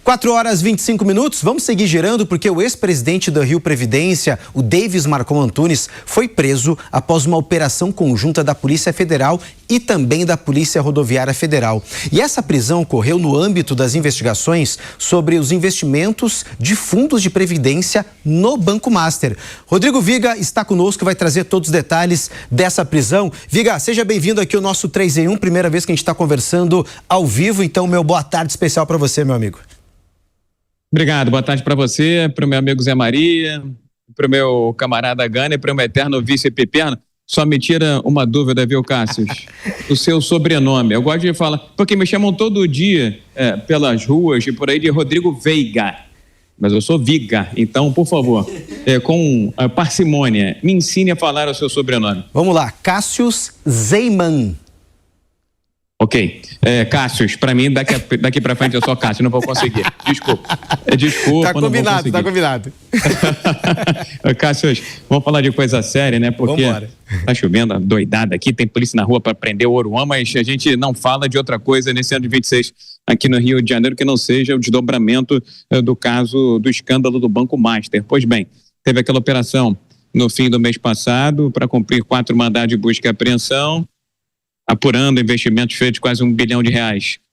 4h25. Vamos seguir girando porque o ex-presidente da Rio Previdência, o Davis Marcon Antunes, foi preso após uma operação conjunta da Polícia Federal e também da Polícia Rodoviária Federal. E essa prisão ocorreu no âmbito das investigações sobre os investimentos de fundos de previdência no Banco Master. Rodrigo Viga está conosco e vai trazer todos os detalhes dessa prisão. Viga, seja bem-vindo aqui ao nosso 3 em 1, primeira vez que a gente está conversando ao vivo, então meu boa tarde especial para você, meu amigo. Obrigado, boa tarde para você, para o meu amigo Zé Maria, para o meu camarada Gana e para o meu eterno vice Piperno. Só me tira uma dúvida, viu, Cássio? O seu sobrenome. Eu gosto de falar, porque me chamam todo dia pelas ruas e por aí de Rodrigo Veiga. Mas eu sou Viga, então, por favor, com parcimônia, me ensine a falar o seu sobrenome. Vamos lá, Cássius Zeiman. Ok. Cássius, para mim, daqui para frente eu sou Cássio, não vou conseguir. Desculpa. Desculpa, tá combinado, tá combinado. Cássius, vamos falar de coisa séria, né? Porque vambora. Tá chovendo, doidada aqui, tem polícia na rua para prender o Oruan, mas a gente não fala de outra coisa nesse ano de 26 aqui no Rio de Janeiro que não seja o desdobramento do caso do escândalo do Banco Master. Pois bem, teve aquela operação no fim do mês passado para cumprir 4 mandados de busca e apreensão, apurando investimentos feitos quase R$1 bilhão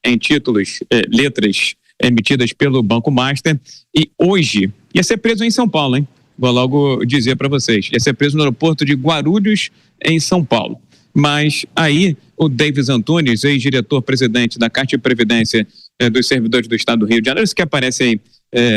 em títulos, letras emitidas pelo Banco Master. E hoje ia ser preso em São Paulo, hein? Vou logo dizer para vocês. Ia ser preso no aeroporto de Guarulhos, em São Paulo. Mas aí o Davis Antunes, ex-diretor-presidente da Caixa de Previdência dos Servidores do Estado do Rio de Janeiro, esse que aparece aí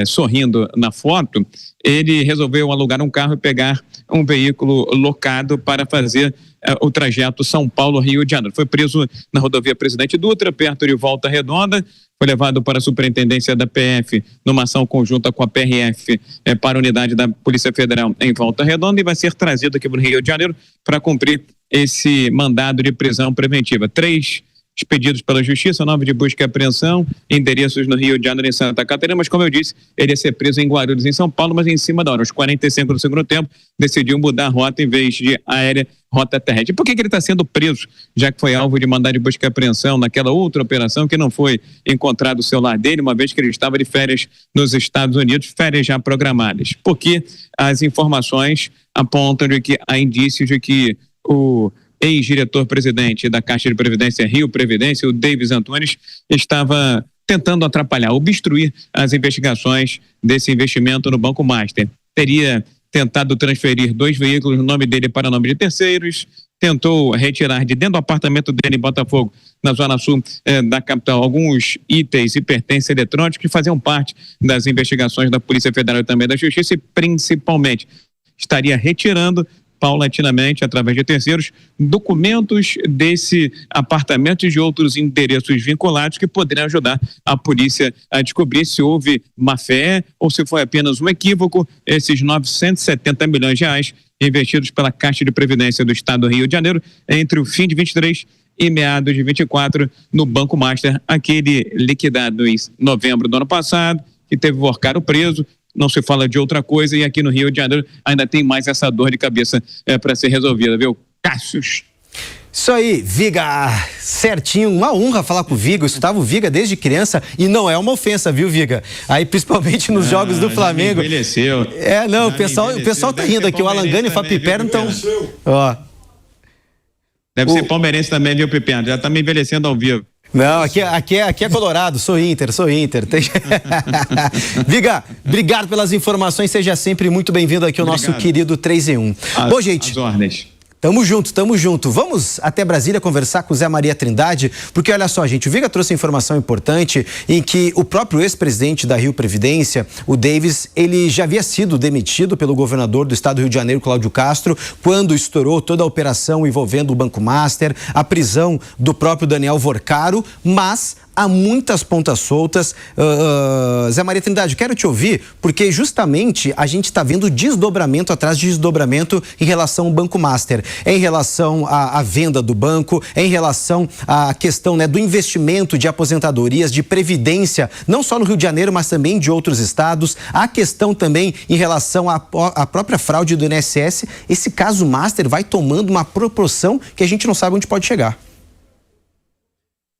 sorrindo na foto, ele resolveu alugar um carro e pegar um veículo locado para fazer o trajeto São Paulo-Rio de Janeiro. Foi preso na rodovia Presidente Dutra, perto de Volta Redonda, foi levado para a Superintendência da PF numa ação conjunta com a PRF para a unidade da Polícia Federal em Volta Redonda e vai ser trazido aqui para o Rio de Janeiro para cumprir esse mandado de prisão preventiva. 3 expedidos pela Justiça, 9 de busca e apreensão, endereços no Rio de Janeiro e em Santa Catarina, mas como eu disse, ele ia ser preso em Guarulhos, em São Paulo, mas em cima da hora, aos 45 do segundo tempo, decidiu mudar a rota em vez de aérea, rota terrestre. E por que ele está sendo preso, já que foi alvo de mandado de busca e apreensão naquela outra operação que não foi encontrado o celular dele, uma vez que ele estava de férias nos Estados Unidos, férias já programadas? Porque as informações apontam de que há indícios de que o ex-diretor-presidente da Caixa de Previdência Rio Previdência, o Davis Antunes, estava tentando atrapalhar, obstruir as investigações desse investimento no Banco Master. Teria tentado transferir 2 veículos no nome dele para nome de terceiros, tentou retirar de dentro do apartamento dele em Botafogo, na zona sul da capital, alguns itens e pertences eletrônicos que faziam parte das investigações da Polícia Federal e também da Justiça e, principalmente, estaria retirando paulatinamente, através de terceiros, documentos desse apartamento e de outros endereços vinculados que poderiam ajudar a polícia a descobrir se houve má-fé ou se foi apenas um equívoco, esses R$970 milhões investidos pela Caixa de Previdência do Estado do Rio de Janeiro entre o fim de 23 e meados de 24 no Banco Master, aquele liquidado em novembro do ano passado, que teve o Worcaro preso. Não se fala de outra coisa e aqui no Rio de Janeiro ainda tem mais essa dor de cabeça para ser resolvida, viu? Cássius. Isso aí, Viga, certinho, uma honra falar com o Viga, eu escutava o Viga desde criança e não é uma ofensa, viu, Viga? Aí principalmente nos jogos do Flamengo. Envelheceu. Não, o pessoal tá rindo aqui, o Alan Gana e o Fábio Piperno estão... Ó. Deve ser palmeirense também, viu, Piperno? Já tá me envelhecendo ao vivo. Não, aqui é Colorado, sou Inter. Viga, obrigado pelas informações, seja sempre muito bem-vindo aqui ao nosso querido 3 em 1. Bom, gente, as ordens. Tamo junto. Vamos até Brasília conversar com o Zé Maria Trindade, porque olha só, gente, o Viga trouxe informação importante em que o próprio ex-presidente da Rio Previdência, o Davis, ele já havia sido demitido pelo governador do estado do Rio de Janeiro, Cláudio Castro, quando estourou toda a operação envolvendo o Banco Master, a prisão do próprio Daniel Worcaro, mas há muitas pontas soltas. Zé Maria Trindade, quero te ouvir, porque justamente a gente está vendo desdobramento atrás de desdobramento em relação ao Banco Master, em relação à venda do banco, em relação à questão, né, do investimento de aposentadorias, de previdência, não só no Rio de Janeiro, mas também de outros estados. A questão também em relação à própria fraude do INSS. Esse caso Master vai tomando uma proporção que a gente não sabe onde pode chegar.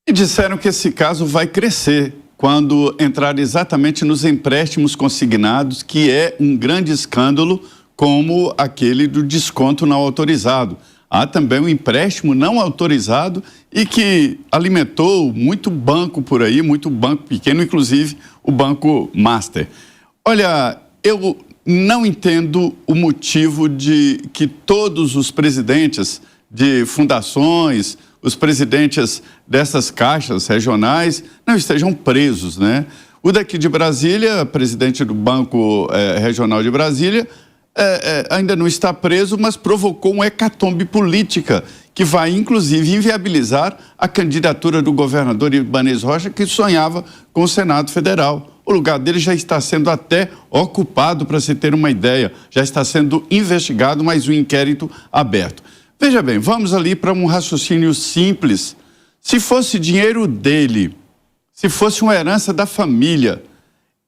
E disseram que esse caso vai crescer quando entrar exatamente nos empréstimos consignados, que é um grande escândalo, como aquele do desconto não autorizado. Há também um empréstimo não autorizado e que alimentou muito banco por aí, muito banco pequeno, inclusive o Banco Master. Olha, eu não entendo o motivo de que todos os presidentes de fundações, os presidentes dessas caixas regionais não estejam presos, né? O daqui de Brasília, presidente do Banco Regional de Brasília, ainda não está preso, mas provocou uma hecatombe política que vai, inclusive, inviabilizar a candidatura do governador Ibanez Rocha, que sonhava com o Senado Federal. O lugar dele já está sendo até ocupado, para se ter uma ideia. Já está sendo investigado, mas o inquérito aberto. Veja bem, vamos ali para um raciocínio simples. Se fosse dinheiro dele, se fosse uma herança da família,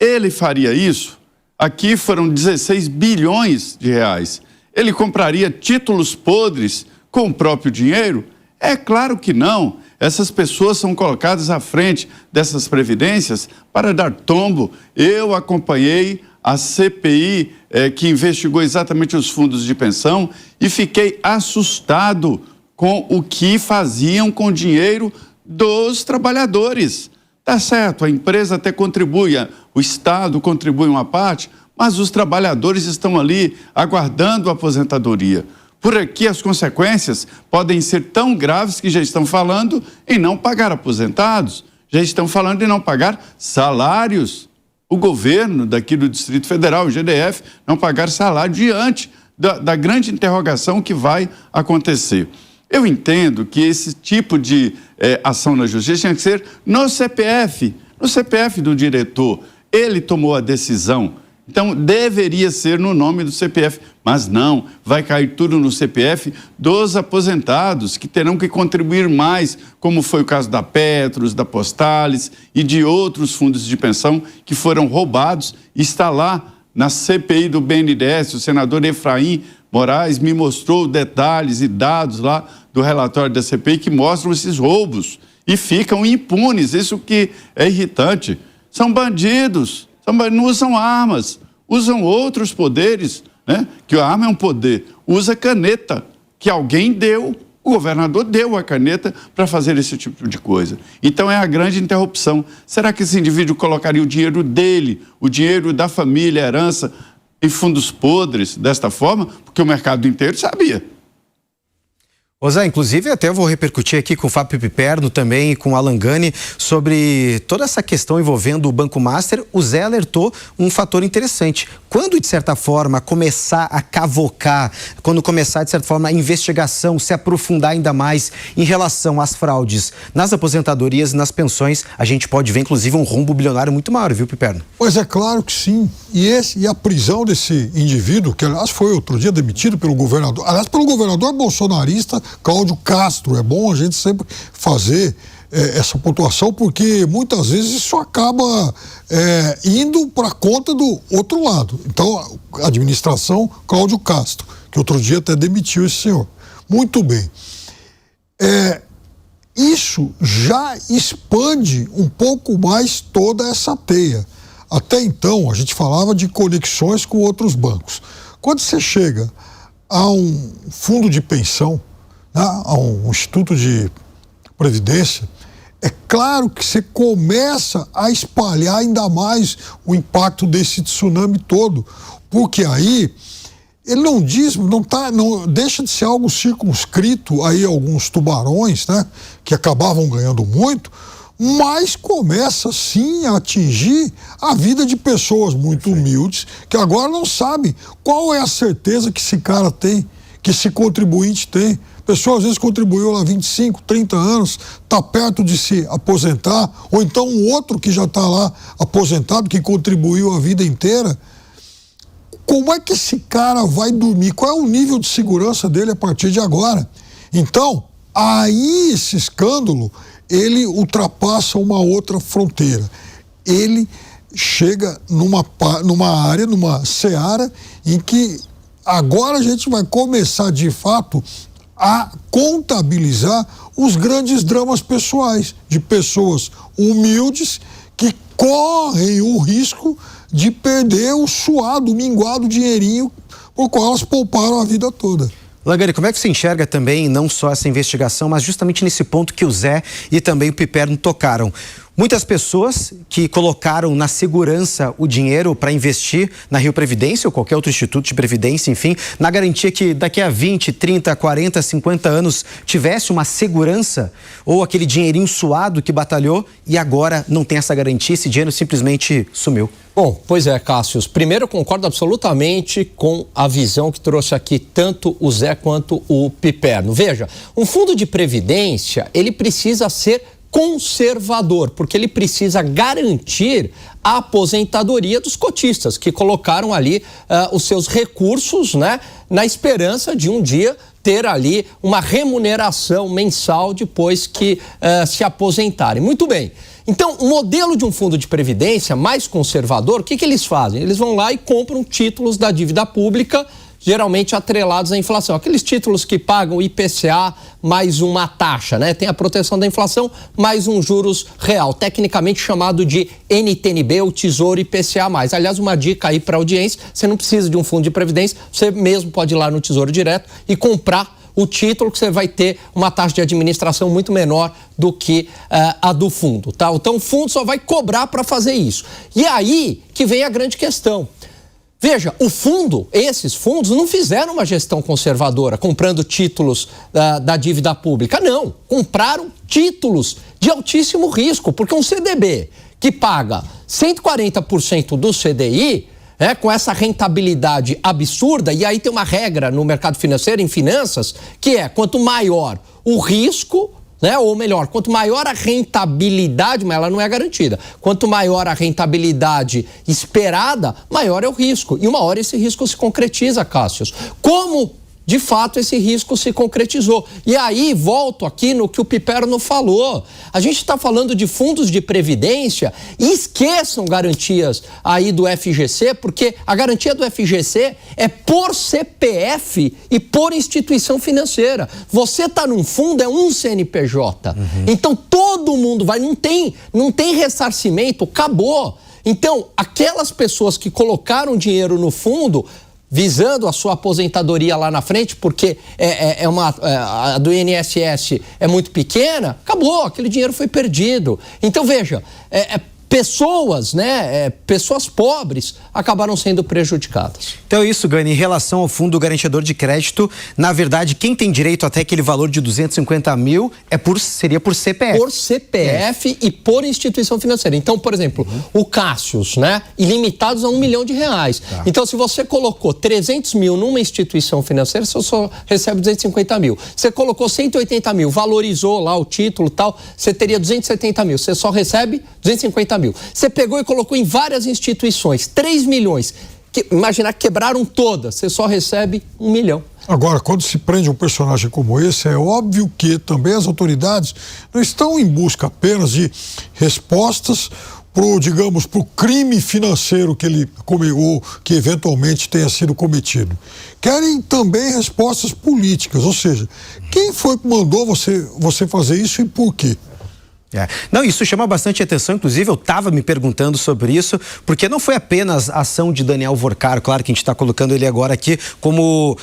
ele faria isso? Aqui foram 16 bilhões de reais. Ele compraria títulos podres com o próprio dinheiro? É claro que não. Essas pessoas são colocadas à frente dessas previdências para dar tombo. Eu acompanhei a CPI que investigou exatamente os fundos de pensão e fiquei assustado com o que faziam com o dinheiro dos trabalhadores. Tá certo, a empresa até contribui, o Estado contribui uma parte, mas os trabalhadores estão ali aguardando a aposentadoria. Por aqui as consequências podem ser tão graves que já estão falando em não pagar aposentados, já estão falando em não pagar salários. O governo daqui do Distrito Federal, o GDF, não pagar salário diante da grande interrogação que vai acontecer. Eu entendo que esse tipo de ação na justiça tinha que ser no CPF do diretor. Ele tomou a decisão. Então, deveria ser no nome do CPF, mas não, vai cair tudo no CPF dos aposentados, que terão que contribuir mais, como foi o caso da Petros, da Postales e de outros fundos de pensão que foram roubados. Está lá na CPI do BNDES, o senador Efraim Moraes me mostrou detalhes e dados lá do relatório da CPI que mostram esses roubos e ficam impunes, isso que é irritante. São bandidos. Não usam armas, usam outros poderes, né? Que a arma é um poder. Usa caneta, que alguém deu, o governador deu a caneta para fazer esse tipo de coisa. Então é a grande interrupção. Será que esse indivíduo colocaria o dinheiro dele, o dinheiro da família, a herança, em fundos podres desta forma? Porque o mercado inteiro sabia. Ô Zé, inclusive até eu vou repercutir aqui com o Fábio Piperno também e com o Alan Gani sobre toda essa questão envolvendo o Banco Master. O Zé alertou um fator interessante. Quando, de certa forma, começar a cavocar, quando começar, de certa forma, a investigação, se aprofundar ainda mais em relação às fraudes nas aposentadorias e nas pensões, a gente pode ver, inclusive, um rombo bilionário muito maior, viu, Piperno? Pois é, claro que sim. E a prisão desse indivíduo, que aliás foi outro dia demitido pelo governador, pelo governador bolsonarista Cláudio Castro. É bom a gente sempre fazer essa pontuação, porque muitas vezes isso acaba indo para conta do outro lado. Então, a administração Cláudio Castro, que outro dia até demitiu esse senhor. Muito bem. Isso já expande um pouco mais toda essa teia. Até então, a gente falava de conexões com outros bancos. Quando você chega a um fundo de pensão, a um instituto de previdência, é claro que você começa a espalhar ainda mais o impacto desse tsunami todo, porque aí ele não diz, não deixa de ser algo circunscrito aí alguns tubarões, né, que acabavam ganhando muito, mas começa sim a atingir a vida de pessoas muito humildes que agora não sabem qual é a certeza que esse cara tem, que esse contribuinte tem. A pessoa às vezes contribuiu lá 25, 30 anos, está perto de se aposentar, ou então um outro que já está lá aposentado, que contribuiu a vida inteira. Como é que esse cara vai dormir? Qual é o nível de segurança dele a partir de agora? Então, aí esse escândalo, ele ultrapassa uma outra fronteira. Ele chega numa área, numa seara, em que agora a gente vai começar, de fato, a contabilizar os grandes dramas pessoais de pessoas humildes que correm o risco de perder o suado, o minguado dinheirinho por qual elas pouparam a vida toda. Langani, como é que você enxerga também não só essa investigação, mas justamente nesse ponto que o Zé e também o Piperno tocaram? Muitas pessoas que colocaram na segurança o dinheiro para investir na Rio Previdência ou qualquer outro instituto de previdência, enfim, na garantia que daqui a 20, 30, 40, 50 anos tivesse uma segurança, ou aquele dinheirinho suado que batalhou e agora não tem essa garantia, esse dinheiro simplesmente sumiu. Bom, pois é, Cássio. Primeiro, eu concordo absolutamente com a visão que trouxe aqui tanto o Zé quanto o Piperno. Veja, um fundo de previdência, ele precisa ser conservador, porque ele precisa garantir a aposentadoria dos cotistas, que colocaram ali os seus recursos, né, na esperança de um dia ter ali uma remuneração mensal depois que se aposentarem. Muito bem. Então, o modelo de um fundo de previdência mais conservador, o que eles fazem? Eles vão lá e compram títulos da dívida pública, geralmente atrelados à inflação. Aqueles títulos que pagam IPCA mais uma taxa, né? Tem a proteção da inflação mais um juros real, tecnicamente chamado de NTNB, ou Tesouro IPCA+. Aliás, uma dica aí para a audiência, você não precisa de um fundo de previdência, você mesmo pode ir lá no Tesouro Direto e comprar o título, que você vai ter uma taxa de administração muito menor do que a do fundo, tá? Então o fundo só vai cobrar para fazer isso. E aí que vem a grande questão. Veja, esses fundos não fizeram uma gestão conservadora, comprando títulos da dívida pública. Não, compraram títulos de altíssimo risco, porque um CDB que paga 140% do CDI, com essa rentabilidade absurda, e aí tem uma regra no mercado financeiro, em finanças, que é quanto maior o risco, né, ou melhor, quanto maior a rentabilidade, mas ela não é garantida, quanto maior a rentabilidade esperada, maior é o risco. E uma hora esse risco se concretiza, Cássio. Como, de fato, esse risco se concretizou? E aí, volto aqui no que o Piperno falou. A gente está falando de fundos de previdência e esqueçam garantias aí do FGC, porque a garantia do FGC é por CPF e por instituição financeira. Você está num fundo, é um CNPJ. Então, todo mundo vai, não tem ressarcimento, acabou. Então, aquelas pessoas que colocaram dinheiro no fundo visando a sua aposentadoria lá na frente, porque a do INSS é muito pequena, acabou, aquele dinheiro foi perdido. Então, veja, pessoas, né, pessoas pobres acabaram sendo prejudicadas. Então é isso, Gani. Em relação ao fundo garantidor de crédito, na verdade, quem tem direito até aquele valor de 250 mil seria por CPF. Por CPF e por instituição financeira. Então, por exemplo, o Cássius, né, ilimitados a R$1 milhão. Tá. Então, se você colocou 300 mil numa instituição financeira, você só recebe 250 mil. Você colocou 180 mil, valorizou lá o título e tal, você teria 270 mil. Você só recebe 250 mil. Você pegou e colocou em várias instituições, 3 milhões. Imaginar que quebraram todas, você só recebe 1 milhão. Agora, quando se prende um personagem como esse, é óbvio que também as autoridades não estão em busca apenas de respostas pro crime financeiro que ele ou que eventualmente tenha sido cometido. Querem também respostas políticas, ou seja, quem foi que mandou você fazer isso e por quê? Não, isso chama bastante atenção, inclusive eu estava me perguntando sobre isso, porque não foi apenas a ação de Daniel Vorcaro, claro que a gente está colocando ele agora aqui como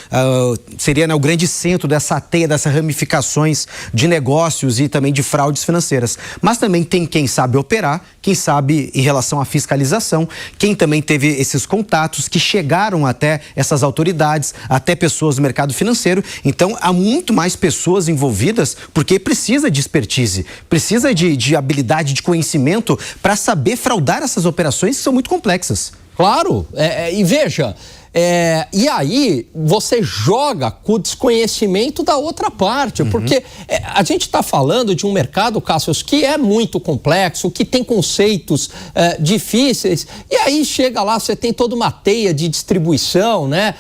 seria, né, o grande centro dessa teia, dessas ramificações de negócios e também de fraudes financeiras, mas também tem quem sabe operar, quem sabe em relação à fiscalização, quem também teve esses contatos que chegaram até essas autoridades, até pessoas do mercado financeiro. Então há muito mais pessoas envolvidas, porque precisa de expertise, precisa de habilidade, de conhecimento para saber fraudar essas operações que são muito complexas. Claro, e veja, e aí você joga com o desconhecimento da outra parte, porque a gente está falando de um mercado, Cássio, que é muito complexo, que tem conceitos difíceis, e aí chega lá, você tem toda uma teia de distribuição, né?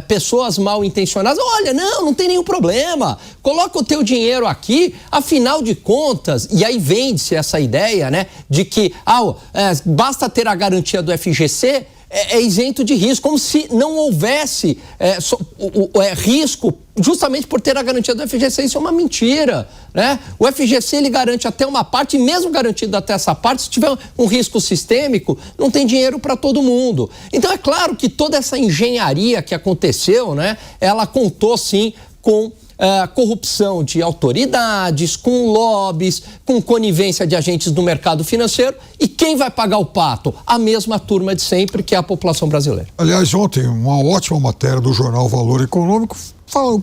Pessoas mal intencionadas, olha, não tem nenhum problema, coloca o teu dinheiro aqui, afinal de contas, e aí vende-se essa ideia, né, de que basta ter a garantia do FGC, é isento de risco, como se não houvesse risco justamente por ter a garantia do FGC. Isso é uma mentira, né? O FGC ele garante até uma parte, e mesmo garantido até essa parte, se tiver um risco sistêmico, não tem dinheiro para todo mundo. Então é claro que toda essa engenharia que aconteceu, né, ela contou sim com corrupção de autoridades, com lobbies, com conivência de agentes do mercado financeiro. E quem vai pagar o pato? A mesma turma de sempre, que é a população brasileira. Aliás, ontem, uma ótima matéria do jornal Valor Econômico,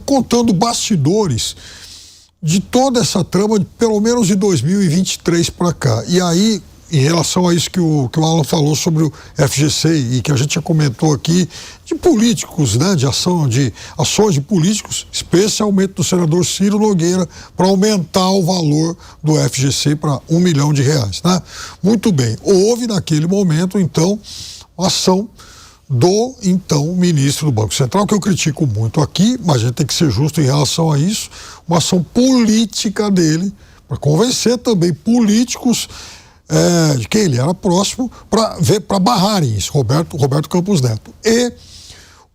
contando bastidores de toda essa trama, pelo menos de 2023 para cá. E aí, em relação a isso que o Alan falou sobre o FGC e que a gente já comentou aqui, de políticos, né, de ações de políticos, especialmente do senador Ciro Nogueira, para aumentar o valor do FGC para R$1 milhão, né? Muito bem, houve naquele momento, então, uma ação do, então, ministro do Banco Central, que eu critico muito aqui, mas a gente tem que ser justo em relação a isso, uma ação política dele, para convencer também políticos de quem ele era próximo, para barrarem isso, Roberto Campos Neto. E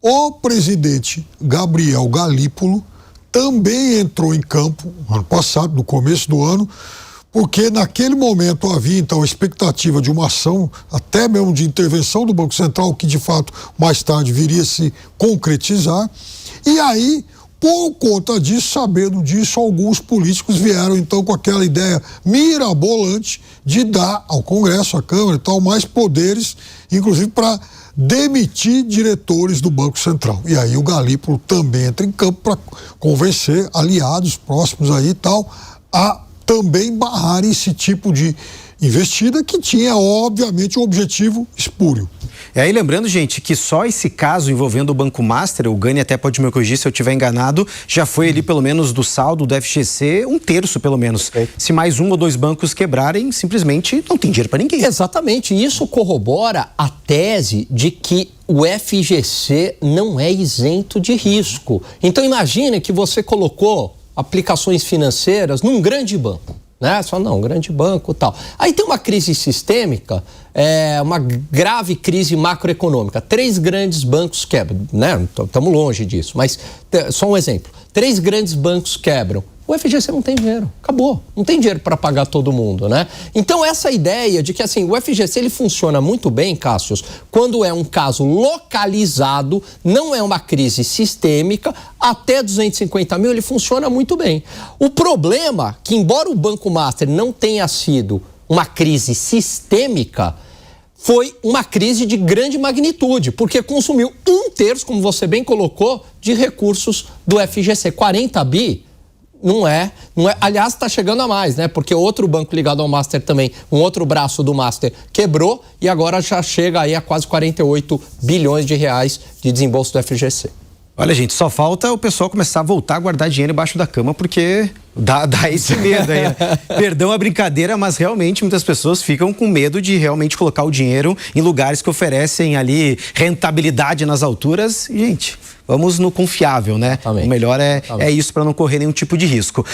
o presidente Gabriel Galípolo também entrou em campo, ano passado, no começo do ano, porque naquele momento havia, então, a expectativa de uma ação, até mesmo de intervenção do Banco Central, que de fato mais tarde viria a se concretizar. E aí, por conta disso, sabendo disso, alguns políticos vieram então com aquela ideia mirabolante de dar ao Congresso, à Câmara e tal, mais poderes, inclusive para demitir diretores do Banco Central. E aí o Galípolo também entra em campo para convencer aliados próximos aí e tal a também barrarem esse tipo de investida que tinha, obviamente, um objetivo espúrio. E aí, lembrando, gente, que só esse caso envolvendo o Banco Master, o Gani até pode me corrigir se eu estiver enganado, já foi ali, pelo menos, do saldo do FGC, 1/3, pelo menos. Se mais um ou dois bancos quebrarem, simplesmente não tem dinheiro para ninguém. Exatamente. Isso corrobora a tese de que o FGC não é isento de risco. Então, imagine que você colocou aplicações financeiras num grande banco, né? Só não, um grande banco e tal. Aí tem uma crise sistêmica, uma grave crise macroeconômica. 3 grandes bancos quebram, né? Estamos longe disso, mas só um exemplo. 3 grandes bancos quebram. O FGC não tem dinheiro, acabou. Não tem dinheiro para pagar todo mundo, né? Então essa ideia de que assim, o FGC ele funciona muito bem, Cássio, quando é um caso localizado, não é uma crise sistêmica, até 250 mil ele funciona muito bem. O problema, que embora o Banco Master não tenha sido uma crise sistêmica, foi uma crise de grande magnitude, porque consumiu 1/3, como você bem colocou, de recursos do FGC. 40 bi não é. Aliás, está chegando a mais, né? Porque outro banco ligado ao Master também, um outro braço do Master quebrou e agora já chega aí a quase 48 bilhões de reais de desembolso do FGC. Olha, gente, só falta o pessoal começar a voltar a guardar dinheiro embaixo da cama, porque dá esse medo aí. Perdão a brincadeira, mas realmente muitas pessoas ficam com medo de realmente colocar o dinheiro em lugares que oferecem ali rentabilidade nas alturas. E, gente, vamos no confiável, né? Amém. O melhor é isso para não correr nenhum tipo de risco.